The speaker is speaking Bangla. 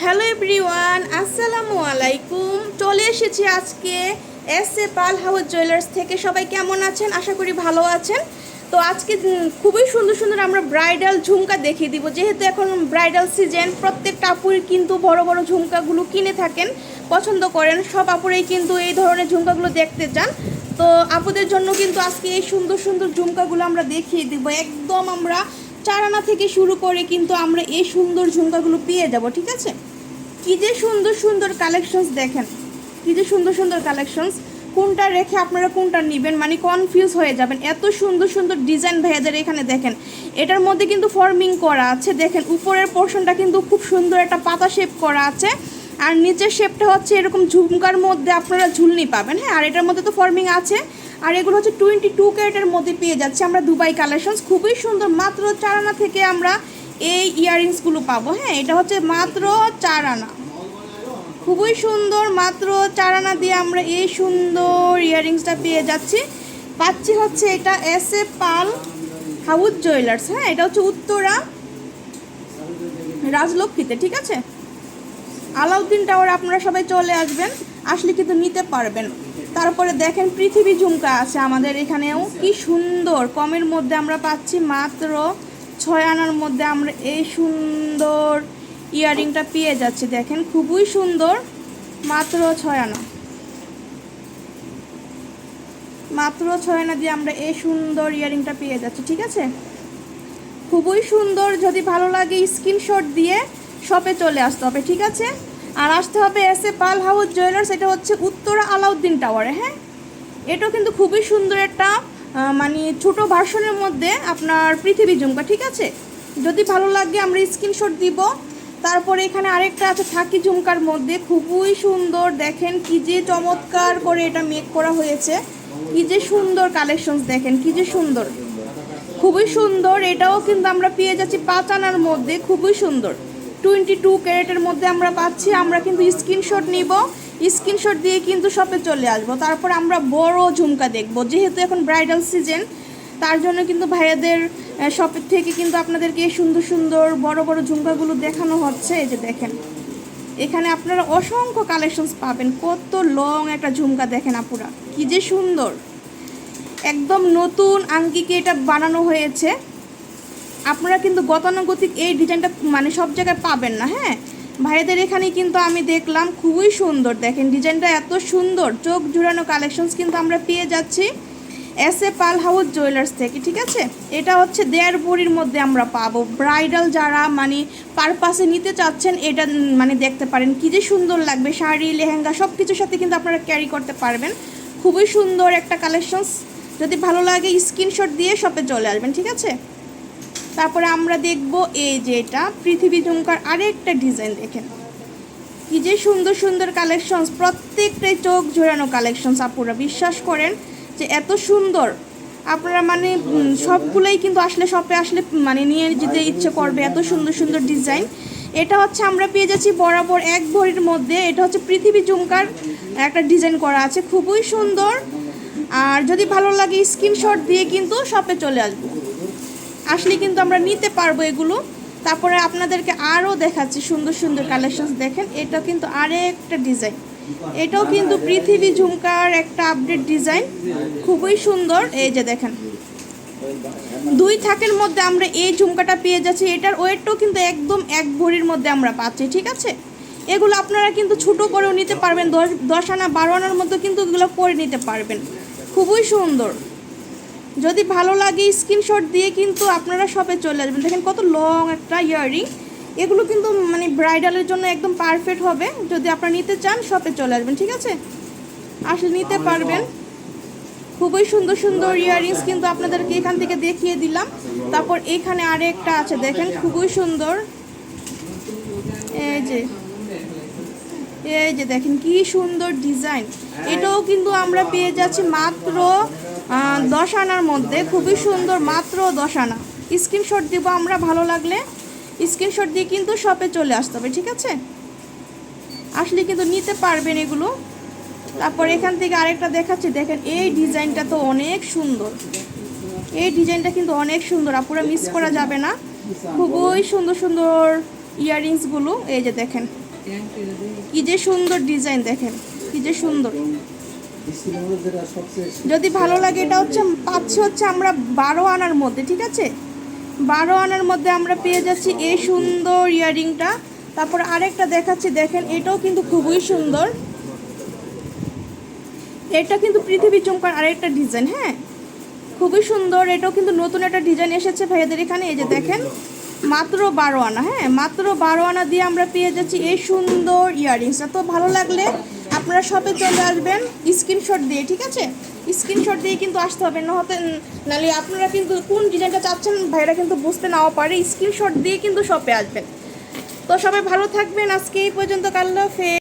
হ্যালো এভরিওয়ান, আসসালামু আলাইকুম। চলে এসেছি আজকে S A Pal House Jewellers থেকে। সবাই কেমন আছেন? আশা করি ভালো আছেন। তো আজকে খুবই সুন্দর সুন্দর আমরা ব্রাইডাল ঝুমকা দেখিয়ে দিব। যেহেতু এখন ব্রাইডাল সিজন, প্রত্যেকটা আপুরই কিন্তু বড় বড় ঝুমকাগুলো কিনে থাকেন, পছন্দ করেন। সব আপুরেই কিন্তু এই ধরনের ঝুমকাগুলো দেখতে চান। তো আপুদের জন্য কিন্তু আজকে এই সুন্দর সুন্দর ঝুমকাগুলো আমরা দেখিয়ে দিব। একদম আমরা 4 আনা থেকে শুরু করে কিন্তু আমরা এই সুন্দর ঝুমকাগুলো পেয়ে যাব। ঠিক আছে, কি যে সুন্দর সুন্দর কালেকশনস দেখেন, কি যে সুন্দর সুন্দর কালেকশনস। কোনটা রেখে আপনারা কোনটা নেবেন মানে কনফিউজ হয়ে যাবেন। এত সুন্দর সুন্দর ডিজাইন ভাইয়াদের এখানে দেখেন। এটার মধ্যে কিন্তু ফর্মিং করা আছে, দেখেন উপরের পোর্শনটা কিন্তু খুব সুন্দর একটা পাতা শেপ করা আছে, আর নিচের শেপটা হচ্ছে এরকম ঝুমকার মধ্যে আপনারা ঝুলনি পাবেন। হ্যাঁ, আর এটার মধ্যে তো ফর্মিং আছে। আর এগুলো হচ্ছে 22 ক্যারেটের মধ্যে পেয়ে যাচ্ছে আমরা দুবাই কালেকশনস। খুবই সুন্দর, মাত্র 4 আনা থেকে আমরা এই ইয়াররিংসগুলো পাবো। হ্যাঁ, এটা হচ্ছে মাত্র 4 আনা, খুবই সুন্দর। মাত্র 4 আনা দিয়ে আমরা এই সুন্দর ইয়াররিংসটা পেয়ে পাচ্ছি হচ্ছে এটা S A Pal House Jewellers. হ্যাঁ, এটা হচ্ছে উত্তরা রাজলক্ষ্মীতে। ঠিক আছে, আলাউদ্দিন টাওয়ার আপনারা সবাই চলে আসবেন, আসলে কিন্তু নিতে পারবেন। তারপরে দেখেন পৃথিবী ঝুমকা আছে আমাদের এখানেও, কি সুন্দর কমের মধ্যে আমরা পাচ্ছি। মাত্র 6 আনার মধ্যে আমরা এই সুন্দর ইয়াররিংটা পেয়ে যাচ্ছি। দেখেন খুবই সুন্দর, মাত্র 6 আনা, মাত্র 6 আনা দিয়ে আমরা এই সুন্দর ইয়াররিংটা পেয়ে যাচ্ছি। ঠিক আছে, খুবই সুন্দর। যদি ভালো লাগে স্ক্রিনশট দিয়ে শপে চলে আসতে হবে। ঠিক আছে, আর আসতে হবে S A Pal House Jewellers. এটা হচ্ছে উত্তরা আলাউদ্দিন টাওয়ারে। হ্যাঁ, এটাও কিন্তু খুবই সুন্দর একটা মানে ছোটো ভার্সনের মধ্যে আপনার পৃথিবী ঝুমকা। ঠিক আছে, যদি ভালো লাগে আমরা স্ক্রিনশট দিব। তারপরে এখানে আরেকটা আছে থাকি ঝুমকার মধ্যে, খুবই সুন্দর। দেখেন কি যে চমৎকার করে এটা মেক করা হয়েছে, কি যে সুন্দর কালেকশনস দেখেন, কি যে সুন্দর, খুবই সুন্দর। এটাও কিন্তু আমরা পেয়ে যাচ্ছি 5 আনার মধ্যে, খুবই সুন্দর। 22 ক্যারেটের মধ্যে আমরা পাচ্ছি। আমরা কিন্তু স্ক্রিনশট নিব, স্ক্রিনশট দিয়ে কিন্তু শপে চলে আসবো। তারপর আমরা বড় ঝুমকা দেখব, যেহেতু এখন ব্রাইডাল সিজন, তার জন্য কিন্তু ভাইয়াদের শপের থেকে কিন্তু আপনাদেরকে এই সুন্দর সুন্দর বড় বড় ঝুমকাগুলো দেখানো হচ্ছে। এই যে দেখেন, এখানে আপনারা অসংখ্য কালেকশনস পাবেন। কত লং একটা ঝুমকা দেখেন আপুরা, কি যে সুন্দর। একদম নতুন আঙ্গিকে এটা বানানো হয়েছে। আপনারা কিন্তু গতানুগতিক এই ডিজাইনটা মানে সব জায়গায় পাবেন না। হ্যাঁ, ভাইয়াদের এখানে কিন্তু আমি দেখলাম, খুবই সুন্দর। দেখেন ডিজাইনটা এত সুন্দর, চোখ জুড়ানো কালেকশনস কিন্তু আমরা পেয়ে যাচ্ছি S A Pal House Jewellers থেকে। ঠিক আছে, এটা হচ্ছে 1.5 ভরির মধ্যে আমরা পাবো। ব্রাইডাল যারা মানে পারপাসে নিতে চাচ্ছেন, এটা মানে দেখতে পারেন, কি যে সুন্দর লাগবে। শাড়ি, লেহেঙ্গা সব কিছুর সাথে কিন্তু আপনারা ক্যারি করতে পারবেন। খুবই সুন্দর একটা কালেকশনস। যদি ভালো লাগে স্ক্রিনশট দিয়ে শপে চলে আসবেন। ঠিক আছে, তারপরে আমরা দেখব এই যে এটা পৃথিবী ঝুমকার আরেকটা ডিজাইন। দেখেন কি যে সুন্দর সুন্দর কালেকশনস, প্রত্যেকটাই চোখ জোড়ানো কালেকশনস। আপুরা বিশ্বাস করেন যে এত সুন্দর, আপনারা মানে সবগুলোই কিন্তু আসলে শপে আসলে মানে নিয়ে যেতে ইচ্ছে করবে, এত সুন্দর সুন্দর ডিজাইন। এটা হচ্ছে আমরা পেয়ে যাচ্ছি বরাবর 1 ভরির মধ্যে। এটা হচ্ছে পৃথিবী ঝুমকার একটা ডিজাইন করা আছে, খুবই সুন্দর। আর যদি ভালো লাগে স্ক্রিনশট দিয়ে কিন্তু শপে চলে আসবো, আসলে কিন্তু আমরা নিতে পারবো এগুলো। তারপরে আপনাদেরকে আরও দেখাচ্ছি সুন্দর সুন্দর কালেকশনস। দেখেন এটা কিন্তু আরেকটা ডিজাইন, এটাও কিন্তু পৃথিবী ঝুমকার একটা আপডেট ডিজাইন, খুবই সুন্দর। এই যে দেখেন 2 থাকের মধ্যে আমরা এই ঝুমকাটা পেয়ে যাচ্ছি। এটার ওয়েটটাও কিন্তু একদম 1 ভরির মধ্যে আমরা পাচ্ছি। ঠিক আছে, এগুলো আপনারা কিন্তু ছোটো করেও নিতে পারবেন, 10 আনা 12 আনার মধ্যে কিন্তু এগুলো করে নিতে পারবেন। খুবই সুন্দর। যদি ভালো লাগে স্ক্রিনশট দিয়ে কিন্তু আপনারা শপে চলে আসবেন। দেখেন কত লং একটা ইয়াররিং, এগুলো কিন্তু মানে ব্রাইডালের জন্য একদম পারফেক্ট হবে। যদি আপনারা নিতে চান শপে চলে আসবেন। ঠিক আছে, আসলে নিতে পারবেন। খুবই সুন্দর সুন্দর ইয়াররিংস কিন্তু আপনাদেরকে এখান থেকে দেখিয়ে দিলাম। তারপর এখানে আরেকটা আছে, দেখেন খুবই সুন্দর। এই যে দেখেন কি সুন্দর ডিজাইন। এটাও কিন্তু আমরা পেয়ে যাচ্ছি মাত্র 10 আনার মধ্যে, খুবই সুন্দর, মাত্র 10 আনা। স্ক্রিনশট দিব আমরা, ভালো লাগলে স্ক্রিনশট দিয়ে কিন্তু শপে চলে আসতে হবে। ঠিক আছে, আসলে কিন্তু নিতে পারবেন এগুলো। তারপর এখান থেকে আরেকটা দেখাচ্ছি। দেখেন এই ডিজাইনটা তো অনেক সুন্দর, এই ডিজাইনটা কিন্তু অনেক সুন্দর, আপুরা মিস করা যাবে না। খুবই সুন্দর সুন্দর ইয়াররিংসগুলো এই যে দেখেন কি যে সুন্দর ডিজাইন, দেখেন কি যে সুন্দর। যদি ভালো লাগে, এটা হচ্ছে পাচ্ছি হচ্ছে আমরা 12 আনার মধ্যে, ঠিক আছে? 12 আনার মধ্যে আমরা পেয়ে যাচ্ছি এই সুন্দর ইয়াররিংটা। তারপর আরেকটা দেখাচ্ছি, দেখেন এটাও কিন্তু খুবই সুন্দর। এটা কিন্তু পৃথিবী চমকার আরেকটা ডিজাইন, হ্যাঁ খুবই সুন্দর। এটাও কিন্তু নতুন একটা ডিজাইন এসেছে ভাইয়াদের এখানে। এই যে দেখেন মাত্র 12 আনা, হ্যাঁ মাত্র 12 আনা দিয়ে আমরা পেয়ে যাচ্ছি এই সুন্দর ইয়াররিংসটা। তো ভালো লাগলে আপনারা শপে চলে আসবেন স্ক্রিনশট দিয়ে, ঠিক আছে? স্ক্রিনশট দিয়ে কিন্তু আসতে হবে, নাহলে আপনারা কিন্তু কোন ডিজাইনটা চাচ্ছেন ভাইরা কিন্তু বুঝতে নাও পারে। স্ক্রিনশট দিয়ে কিন্তু শপে আসবেন। তো সবাই ভালো থাকবেন, আজকে এই পর্যন্ত, আল্লাহ হাফেজ।